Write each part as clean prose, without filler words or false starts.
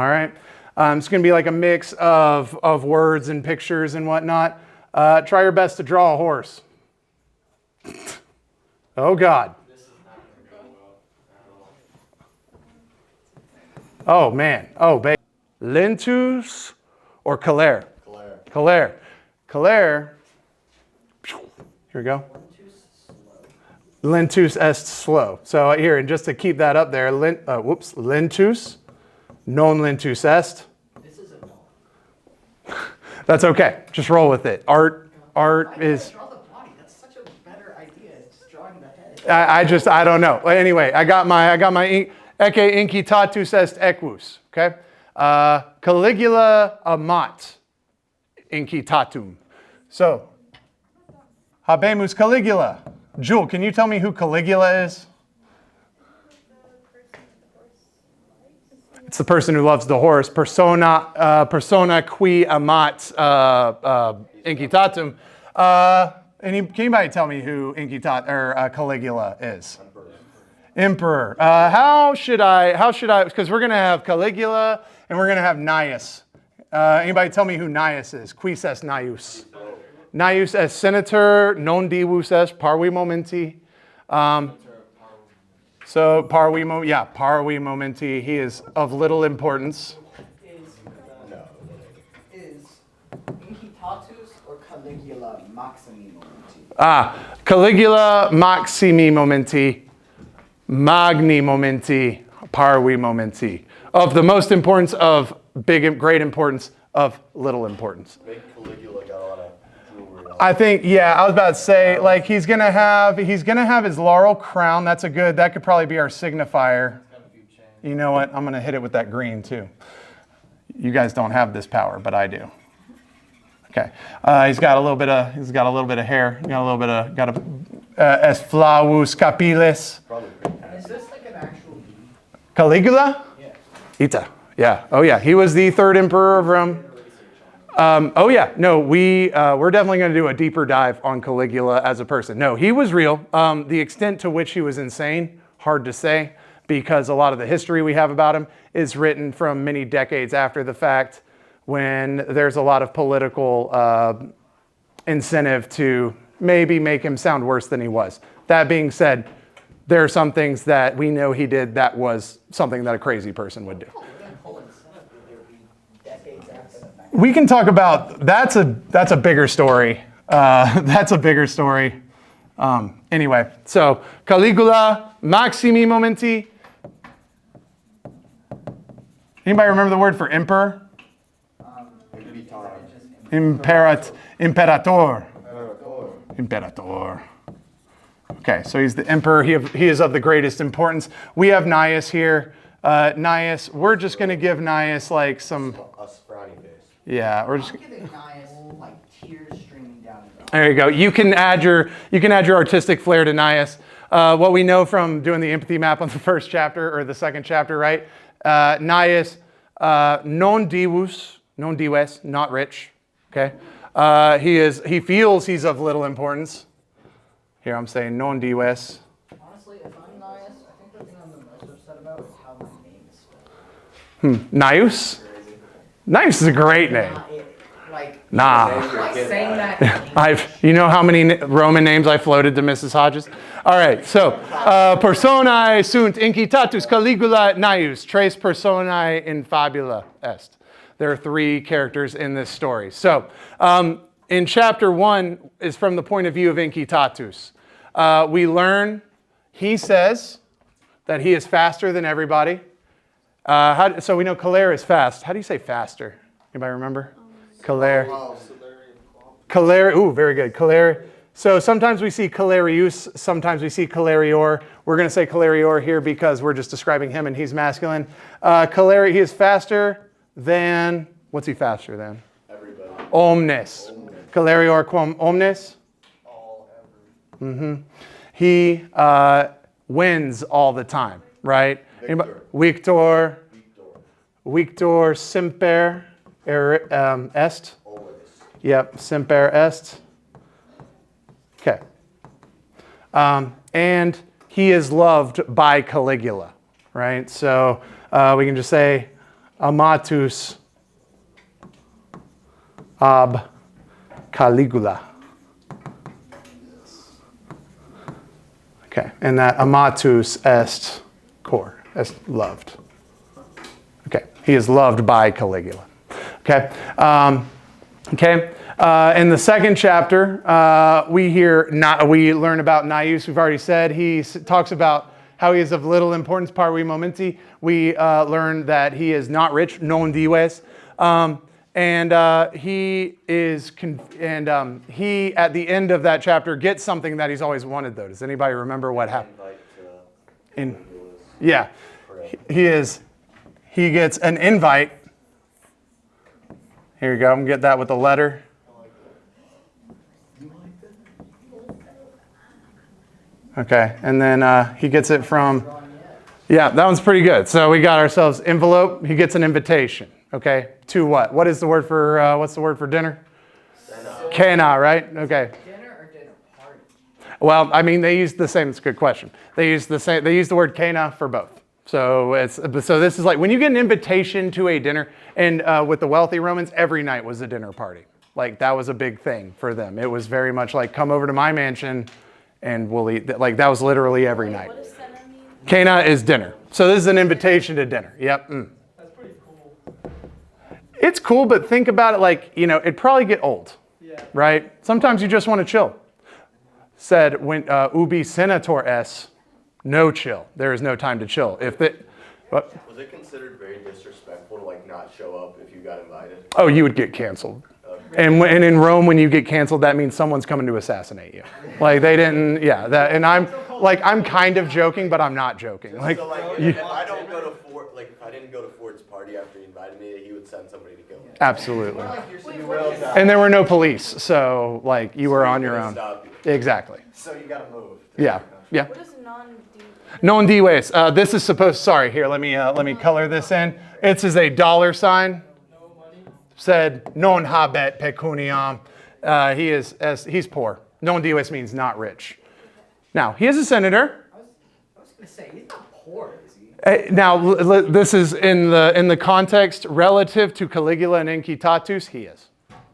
All right. It's going to be like a mix of words and pictures and whatnot. Try your best to draw a horse. Oh, God. Oh, man. Oh, baby. Lentus or Calere? Calere. Calere. Here we go. Lentus est slow. So here, and just to keep that up there, lentus, non lentus est. This is a no. That's okay. Just roll with it. Art is. Draw the body. That's such a better idea. Just drawing the head. I don't know. Anyway, I got my ecce incitatus est equus. Okay. Caligula amat incitatum. So, habemus Caligula. Jewel, can you tell me who Caligula is? It's the person who loves the horse. Persona qui amat incitatum. Can anybody tell me who Caligula is? Emperor. How should I? Because we're going to have Caligula and we're going to have Gnaeus. Anybody tell me who Gnaeus is? Quis est Gnaeus? Gnaeus est senator, non divus est parvi momenti. So parvi momenti. He is of little importance. Is Incitatus or Caligula maximi momenti? Caligula maximi momenti, magni momenti, parvi momenti. Of the most importance, of great importance, of little importance. Caligula got a lot of jewelry on. I think, I was about to say, like he's gonna have his laurel crown. That could probably be our signifier. You know what? I'm gonna hit it with that green too. You guys don't have this power, but I do. Okay. He's got a little bit of hair. Got a es flavus capilis. Is this like an actual Caligula? Yeah. Ita. Yeah. Oh yeah. He was the third emperor of Rome. We're definitely going to do a deeper dive on Caligula as a person. No, he was real. The extent to which he was insane, hard to say, because a lot of the history we have about him is written from many decades after the fact, when there's a lot of political incentive to maybe make him sound worse than he was. That being said, there are some things that we know he did that was something that a crazy person would do. We can talk about that's a bigger story. That's a bigger story. Anyway, so Caligula maximi momenti. Anybody remember the word for emperor? Imperator. Okay, so he's the emperor. He is of the greatest importance. We have Gnaeus here. Gnaeus, we're just going to give Gnaeus like some. A frowny face. Yeah, we're just. I'm giving Gnaeus like tears streaming down his eyes. There you go. You can add your artistic flair to Gnaeus. What we know from doing the empathy map on the first chapter or the second chapter, right? Gnaeus, non divus, not rich. Okay. He feels he's of little importance. Here I'm saying non divus. Honestly, if I'm Gnaeus, I think the thing I'm the most upset about is how my name is spelled. Gnaeus? Gnaeus is a great name. Nah. Like saying that. You know how many Roman names I floated to Mrs. Hodges? All right, so personae sunt incitatus Caligula Gnaeus, tres personae in fabula est. There are 3 characters in this story. So in chapter 1 is from the point of view of Incitatus. We learn, he says that he is faster than everybody. So we know Calere is fast. How do you say faster? Anybody remember? Calere. Calere. Ooh, very good. Calere. So sometimes we see Calerius, sometimes we see Calerior. We're going to say Calerior here because we're just describing him and he's masculine. Calere, he is faster than, what's he faster than? Everybody. Omnes. Calerior quam omnes? All ever. Mm-hmm. He wins all the time, right? Victor semper est. Always. Yep, semper est. Okay. And he is loved by Caligula, right? So we can just say amatus ab Caligula. Okay, and that amatus est cor, est loved. Okay, he is loved by Caligula. Okay, in the second chapter, we learn about Naius. We've already said he talks about how he is of little importance, parvi momenti. We learn that he is not rich, non dives, and he at the end of that chapter gets something that he's always wanted. Though, does anybody remember what happened? He gets an invite. Here you go. I'm gonna get that with a letter. Okay, and then he gets it from, that one's pretty good. So we got ourselves envelope. He gets an invitation. Okay, to what? What is the word for, what's the word for dinner? Cena, right? Okay. Dinner or dinner party? Well, I mean, they use the same, it's a good question. They use the word cena for both. So this is like, when you get an invitation to a dinner, and with the wealthy Romans, every night was a dinner party. Like, that was a big thing for them. It was very much like, come over to my mansion, and we'll eat. Like, that was literally every night. What does cena mean? Cena is dinner. So this is an invitation to dinner. Yep. That's pretty cool. It's cool, but think about it like, it'd probably get old, right? Sometimes you just want to chill. Said, when ubi senator es, no chill. There is no time to chill. Was it considered very disrespectful to like not show up if you got invited? Oh, you would get canceled. And in Rome, when you get canceled, that means someone's coming to assassinate you. Like they didn't, and I'm kind of joking, but I'm not joking. Like, So like, if I don't go to if I didn't go to Ford's party after he invited me, he would send somebody to kill me. Absolutely. And there were no police, so like you were on your own. Stop you. Exactly. So you gotta move. Yeah. What is non-D? Non dives. This is supposed. Sorry, here. Let me color this in. It's as a dollar sign. Said non habet pecuniam. He's poor. Non dives means not rich. Now he is a senator. I was gonna say he's not poor, is he? Now this is in the context relative to Caligula and Incitatus. He is.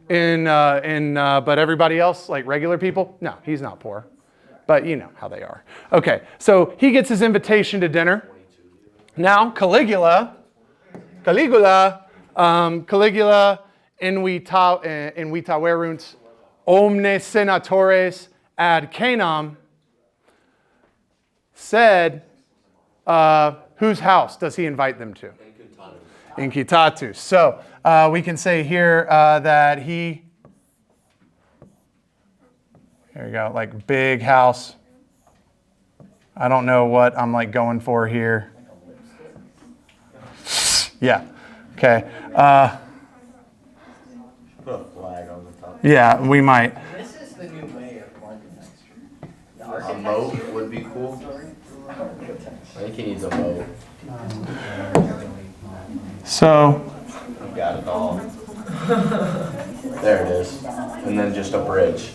But everybody else, like regular people, no, he's not poor. But you know how they are. Okay, so he gets his invitation to dinner. Now Caligula invitaverunt omne senatores ad cenam, said, whose house does he invite them to? Incitatus. So we can say here that here you go, like big house. I don't know what I'm like going for here. Yeah. Okay. Put a flag on the top. Yeah, we might. This is the new way of architecture. A moat would be cool. I think he needs a moat. So, You got it all. There it is. And then just a bridge.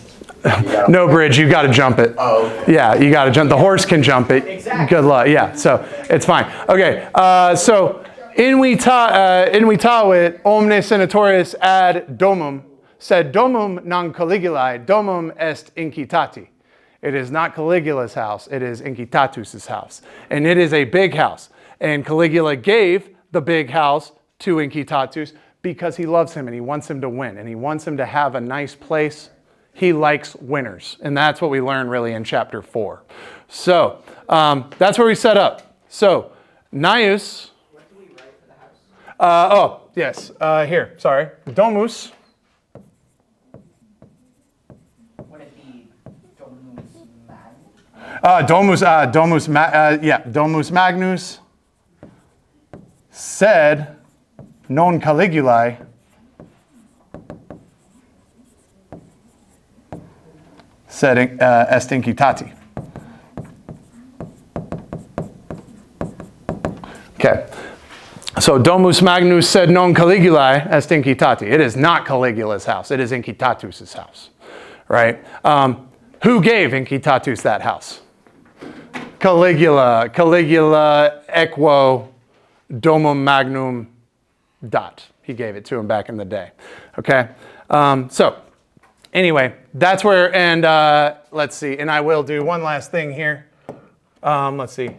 no bridge, you got to jump it. Oh, okay. Yeah, you got to jump. The horse can jump it. Exactly. Good luck. Yeah, so it's fine. Okay, so invitavit omne senatores ad domum, sed domum non Caligulae, domum est Incitati. It is not Caligula's house, it is Incitatus's house. And it is a big house. And Caligula gave the big house to Incitatus because he loves him and he wants him to win. And he wants him to have a nice place. He likes winners. And that's what we learn really in chapter 4. So that's where we set up. So Naius. What do we write for the house? Yes. Here, sorry. Domus. Would it be Domus Magnus? Domus Magnus said non Caligulae sed est Incitati. Okay. So Domus Magnus said non Caligulae est Incitati. It is not Caligula's house. It is Incitatus's house. Right? Who gave Incitatus that house? Caligula. Caligula equo domum magnum dot. He gave it to him back in the day. Okay? So, anyway, that's where, and let's see, and I will do one last thing here. Let's see.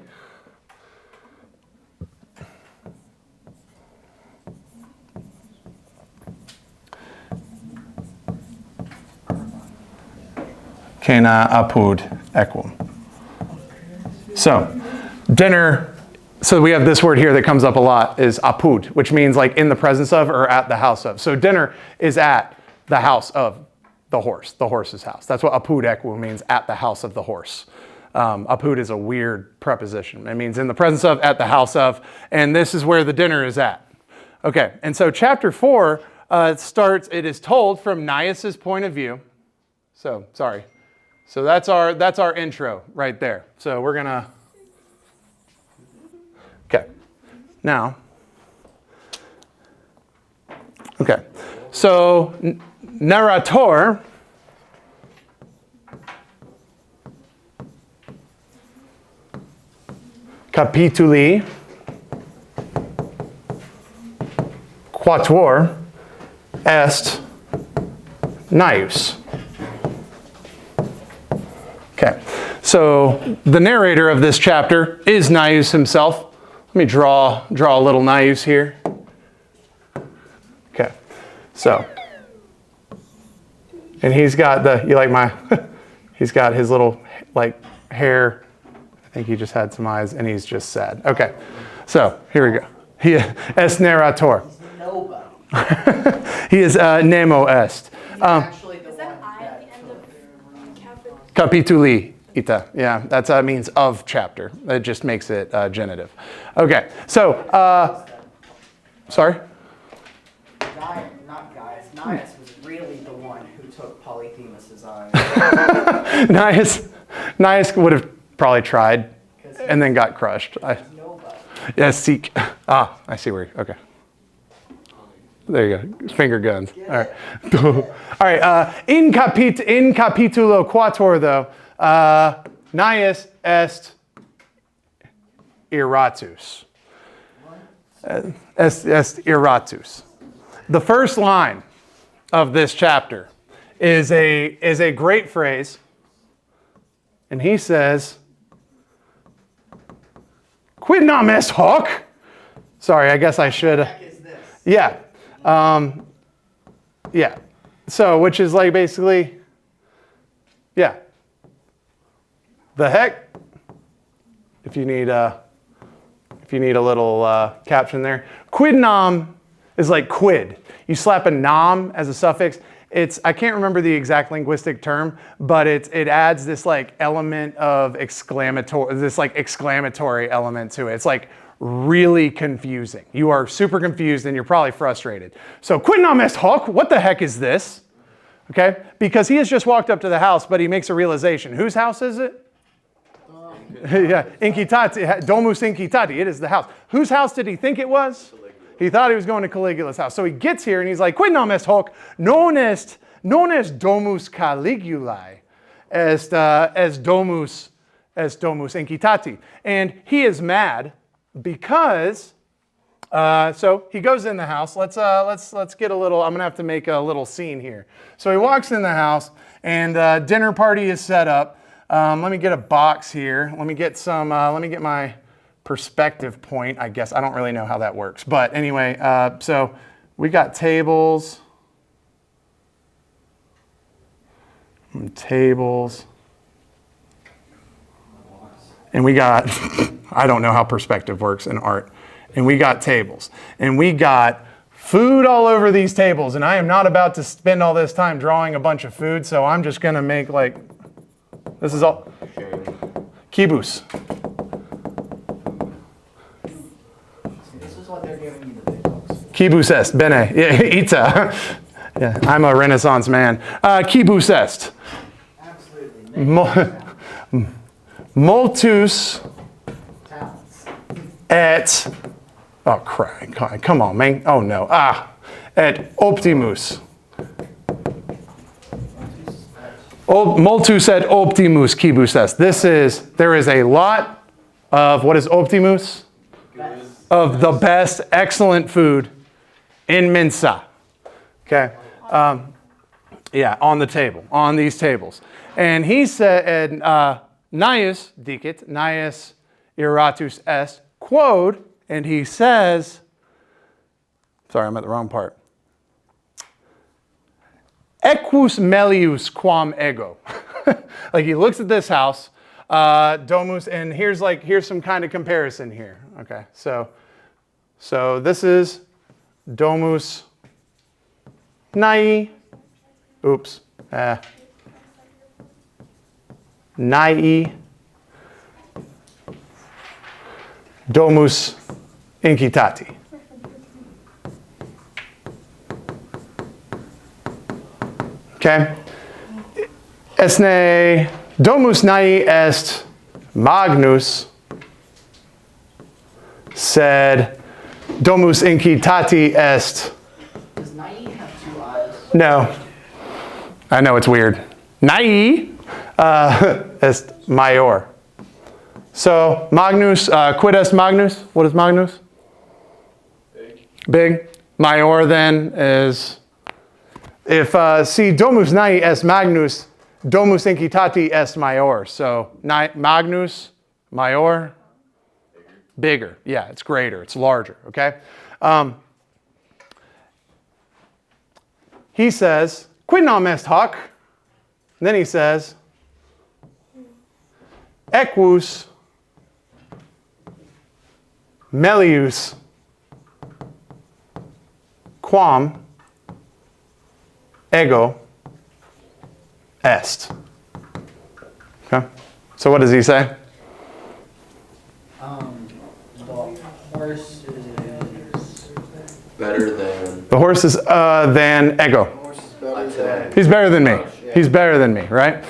Kena apud equum. So, dinner, so we have this word here that comes up a lot, is apud, which means like in the presence of or at the house of. So dinner is at the house of the horse's house. That's what apud equum means, at the house of the horse. Apud is a weird preposition. It means in the presence of, at the house of, and this is where the dinner is at. Okay, and so chapter 4 it is told from Gnaeus' point of view. So, sorry. So that's our intro right there. So we're gonna, okay. Now, okay. So narrator capituli quatuor est Gnaeus. Okay, so the narrator of this chapter is Gnaeus himself. Let me draw a little Gnaeus here. Okay, so, and he's got he's got his little like hair. I think he just had some eyes and he's just sad. Okay, so here we go. He est narrator. Nobody. He is nemo est. Actually, the Is that one I at the end of Capituli ita. Yeah, that's means of chapter. It just makes it genitive. Okay, so, sorry? Not Gaius. Gnaeus was really the one who took Polyphemus's eyes. Gnaeus would have probably tried and then got crushed. Nobody. Yes, seek. I see where, okay. There you go, finger guns. All right. All right, in capitulo quator though, Gnaeus est iratus. Est iratus. The first line of this chapter is a great phrase, and he says, "Quid nam est hoc?" Sorry, I guess I should. What the heck is this? Yeah. Yeah. So, which is like basically, yeah. The heck? If you need a little caption there. Quid nam is like quid. You slap a nam as a suffix. I can't remember the exact linguistic term, but it adds this like element of exclamatory element to it. It's like really confusing. You are super confused and you're probably frustrated. So quid nam est hoc? What the heck is this? Okay, because he has just walked up to the house, but he makes a realization. Whose house is it? Yeah, Incitati, domus Incitati. It is the house. Whose house did he think it was? He thought he was going to Caligula's house. So he gets here and he's like, quid nam est hoc? Non est domus Caligulae, est domus Incitati. And he is mad because, so he goes in the house. Let's get a little, I'm gonna have to make a little scene here. So he walks in the house and dinner party is set up. Let me get a box here. Let me get my perspective point, I guess. I don't really know how that works. But anyway, so we got tables. And we got, I don't know how perspective works in art. And we got tables. And we got food all over these tables. And I am not about to spend all this time drawing a bunch of food, so I'm just going to make like, this is all, kibus. This is what they're giving you the big books. Kibus est, bene, ita. Yeah, I'm a Renaissance man. Kibus est. Absolutely. Multus Talents. et, oh crap, come on, man. Oh no, et optimus. Multus et optimus quibus est. There is a lot of, what is optimus? Best. Of the best, excellent food in mensa. Okay. Yeah, on the table, on these tables. And he said, Naius dicit, Naius iratus est, quod, and he says, sorry, I'm at the wrong part. Equus melius quam ego. Like he looks at this house, domus, and here's some kind of comparison here. Okay, so this is domus nai. Oops. Nai domus incitati. Okay. Esne domus nai est magnus, sed domus incitati est. Does Nai have 2 eyes? No. I know it's weird. Nai est maior. So magnus, quid est magnus? What is magnus? Big. Big. Maior then is, if si domus nai est magnus, domus incitati est maior. So magnus, maior, bigger. Yeah, it's greater, it's larger, okay? He says, quid nam est hoc? And then he says, equus melius quam ego est. Okay? So what does he say? The horse is Better than. The horse is than ego. He's better than me. He's better than me, right?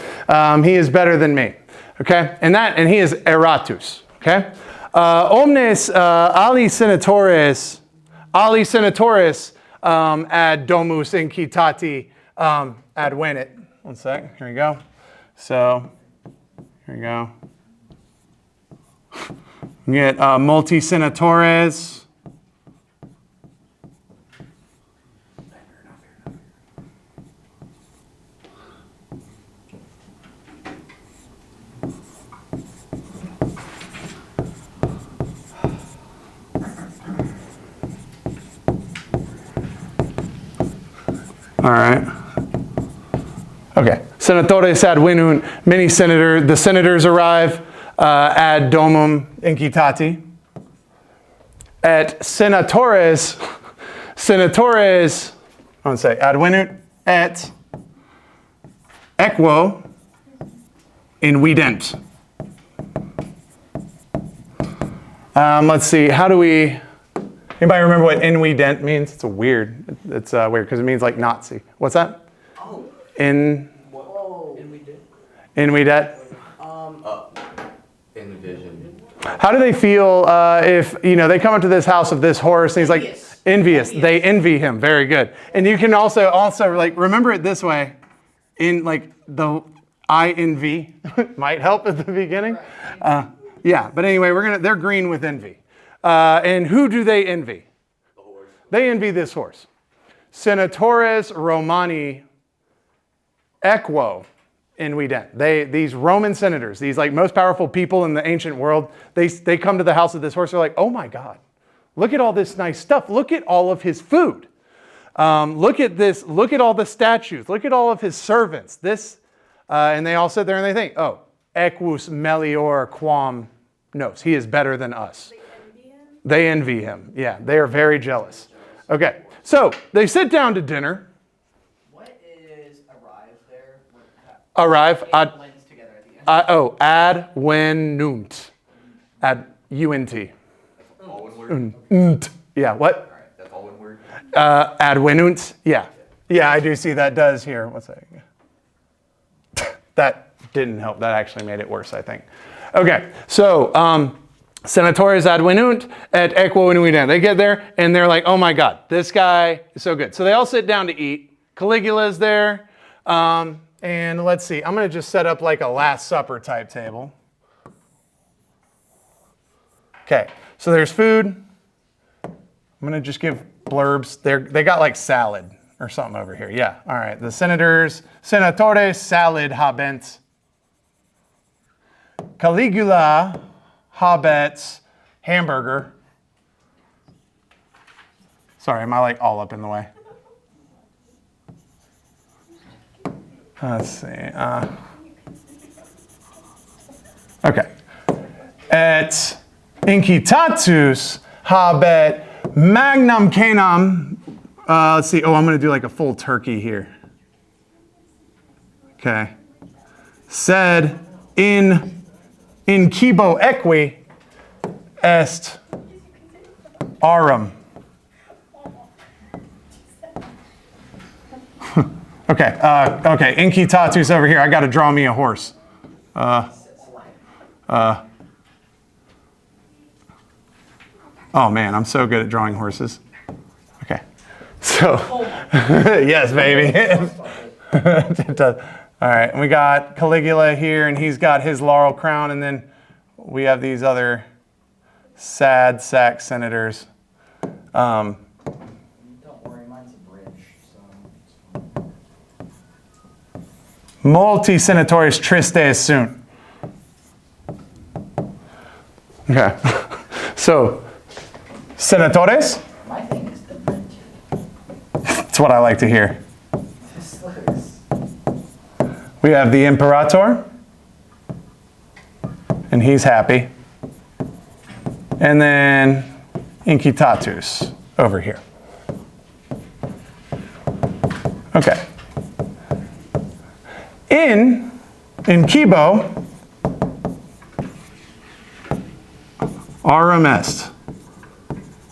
He is better than me. Okay? And he is eratus. Okay? Omnes ali senatores ad domus incitati ad venit. One sec. Here we go. So, here we go. We get multi senatores. All right. Okay. Senatores ad venunt. The senators arrive ad domum incitati. Et senatores, I want to say ad venunt et equo invident. Let's see. How do we? Anybody remember what invident means? It's weird because it means like Nazi. What's that? Oh. In. Whoa. And we did. Invidet. Envision. How do they feel if they come up to this house of this horse and he's like envious? They envy him. Very good. And you can also like remember it this way, in like the I envy might help at the beginning. Yeah, but anyway, they're green with envy. And who do they envy? The horse. They envy this horse. Senatores Romani equo invident. These Roman senators, these like most powerful people in the ancient world, they come to the house of this horse. They're like, oh my God, look at all this nice stuff. Look at all of his food. Look at this. Look at all the statues. Look at all of his servants. And they all sit there and they think, oh, equus melior quam nos. He is better than us. They envy him. Yeah, they are very jealous. Okay, so they sit down to dinner. What is arrive there? Arrive. It blends together at the end. Ad venunt. Ad unt. All one word? Yeah, what? All right, that's all one word. Ad venunt. Yeah. Yeah, I do see that does here. What's that? That didn't help. That actually made it worse, I think. Okay, so senatores ad venunt et equo invident. They get there and they're like, oh my God, this guy is so good. So they all sit down to eat. Caligula's there. And let's see, I'm going to just set up like a Last Supper type table. Okay, so there's food. I'm going to just give blurbs. They got like salad or something over here. Yeah, all right. The senators, senatores salad habent. Caligula habet hamburger. Sorry, am I like all up in the way? Let's see. Okay. Et incitatus habet magnum canam. Let's see. Oh, I'm going to do like a full turkey here. Okay. Sed in cibo equi est aurum. Okay. Okay. Incitatus over here. I got to draw me a horse. Oh man, I'm so good at drawing horses. Okay. So, yes, baby. It does. All right, and we got Caligula here, and he's got his laurel crown, and then we have these other sad sack senators. Don't worry, mine's a bridge, so Multi senatores tristes sunt. Okay. So, senatores? my thing is different. That's what I like to hear. This looks. We have the imperator, and he's happy. And then Incitatus over here. Okay. In cibo, aurum est.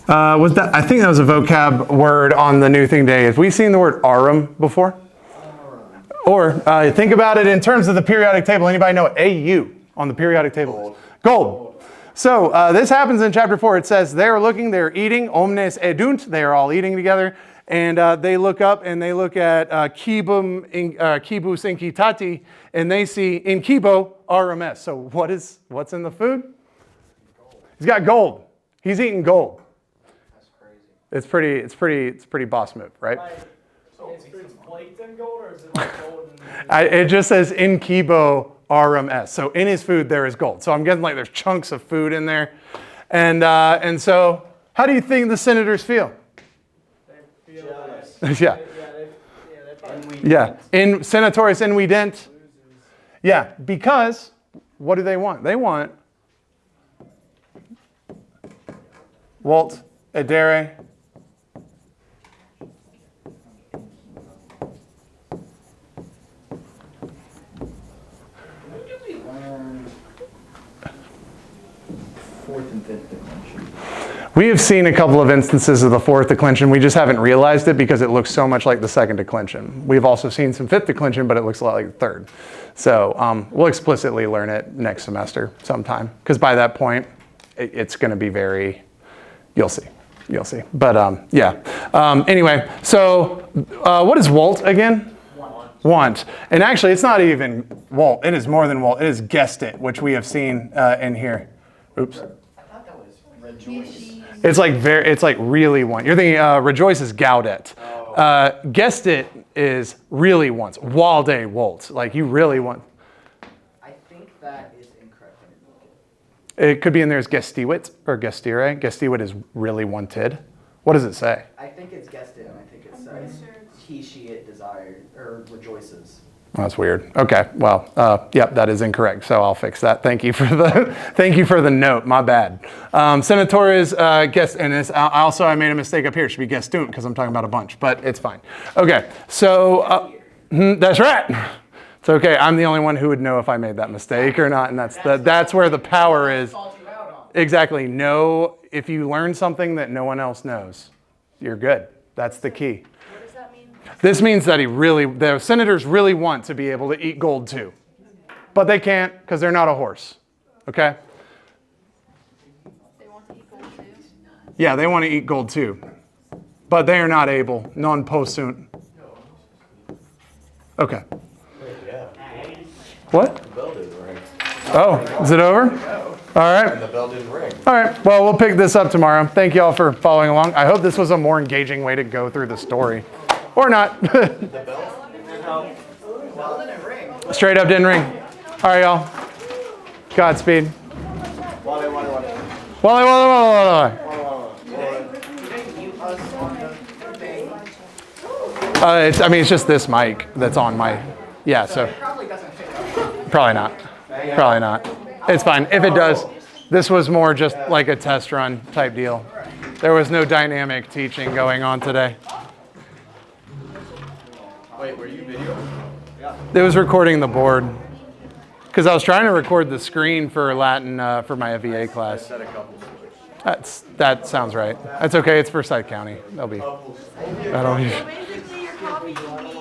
Was that? I think that was a vocab word on the new thing day. Have we seen the word aurum before? Or think about it in terms of the periodic table. Anybody know what AU on the periodic table is? Gold. So this happens in chapter 4. It says they're looking, they're eating, omnes edunt, they are all eating together. And they look up and they look at cibus incitati, and they see in cibo aurum est. So what's in the food? He's got gold. He's eating gold. That's crazy. It's pretty boss move, right? So is food flaked in gold, or is it like gold? It just says in cibo aurum est. So in his food there is gold. So I'm getting like there's chunks of food in there, and so how do you think the senators feel? They feel jealous. Yeah. Yeah. In senatores invident. Yeah, because what do they want? They want Walt edere. Fourth and fifth declension. We have seen a couple of instances of the fourth declension. We just haven't realized it because it looks so much like the second declension. We've also seen some fifth declension, but it looks a lot like the third. So we'll explicitly learn it next semester sometime, because by that point, it's going to be very, you'll see. But yeah. Anyway, so what is Walt again? Want. And actually, it's not even Walt. It is more than Walt. It is gestit, which we have seen in here. Oops. I thought that was rejoice. It's like really want. You're thinking rejoice is gaudet. Gestit is really wants. Walde Walt. Like you really want. I think that is incorrect. It could be in there as gestiwit or gestire. Gestiwit is really wanted. What does it say? I think it's guessed it, and I think it says he, she, it desired or rejoices. Oh, that's weird. Okay, well, yep, that is incorrect. So I'll fix that. Thank you for the note. My bad. Senatores guest, and I made a mistake up here. It should be gestunt because I'm talking about a bunch, but it's fine. Okay, so that's right. It's okay. I'm the only one who would know if I made that mistake or not, and that's where the power is. Exactly. Know if you learn something that no one else knows, you're good. That's the key. What does that mean? This means that the senators really want to be able to eat gold too. But they can't because they're not a horse. Okay? They want to eat gold too? Yeah, they want to eat gold too. But they are not able. Non possunt. Okay. Yeah. What? The bell didn't ring. Oh, is it over? All right. And the bell didn't ring. All right. Well, we'll pick this up tomorrow. Thank you all for following along. I hope this was a more engaging way to go through the story. Or not. Straight up didn't ring. All right, y'all. Godspeed. Wally. It's just this mic that's on my, yeah, so. Probably doesn't fit. Probably not. Probably not. It's fine. If it does, this was more just like a test run type deal. There was no dynamic teaching going on today. Wait, were you videoing? It was recording the board. Because I was trying to record the screen for Latin for my VA class. Said a couple stories. That sounds right. That's okay. It's for Forsyth County. That'll be. So basically, you're copying me